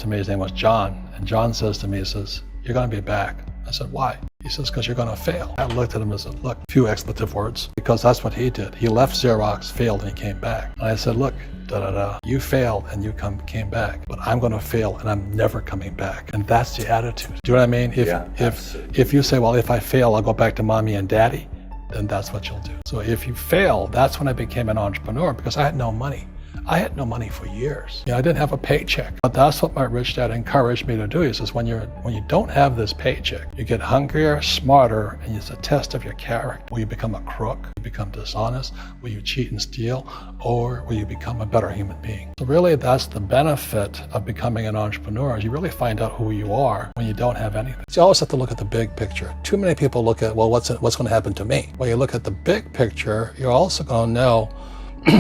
to me. His name was John. And John says to me, he says, "You're going to be back." I said, "Why?" He says, "Because you're going to fail." I looked at him and said, "Look," a few expletive words, because that's what he did. He left Xerox, failed, and he came back. And I said, "Look, you failed and you came back, but I'm going to fail and I'm never coming back." And that's the attitude. Do you know what I mean? If you say, "Well, if I fail, I'll go back to mommy and daddy," then that's what you'll do. So if you fail, that's when I became an entrepreneur, because I had no money. I had no money for years. I didn't have a paycheck. But that's what my rich dad encouraged me to do. He says, when you don't have this paycheck, you get hungrier, smarter, and it's a test of your character. Will you become a crook? Will you become dishonest? Will you cheat and steal? Or will you become a better human being? So really, that's the benefit of becoming an entrepreneur, is you really find out who you are when you don't have anything. So you always have to look at the big picture. Too many people look at, well, what's going to happen to me? When you look at the big picture, you're also going to know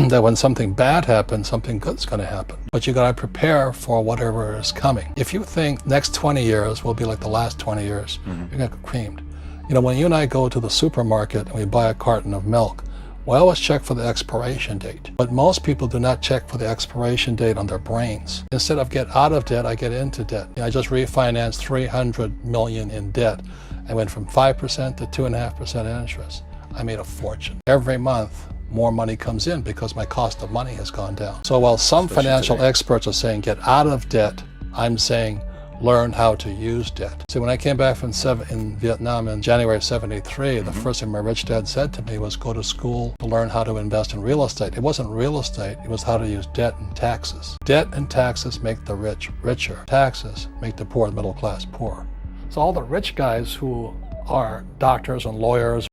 that when something bad happens, something good's going to happen. But you got to prepare for whatever is coming. If you think next 20 years will be like the last 20 years, you're going to get creamed. When you and I go to the supermarket and we buy a carton of milk, we always check for the expiration date. But most people do not check for the expiration date on their brains. Instead of get out of debt, I get into debt. I just refinanced $300 million in debt. I went from 5% to 2.5% interest. I made a fortune. Every month, more money comes in because my cost of money has gone down. So while some financial experts are saying get out of debt, I'm saying learn how to use debt. See, when I came back from in Vietnam in January of '73, the first thing my rich dad said to me was go to school to learn how to invest in real estate. It wasn't real estate, it was how to use debt and taxes. Debt and taxes make the rich richer. Taxes make the poor and middle class poor. So all the rich guys who are doctors and lawyers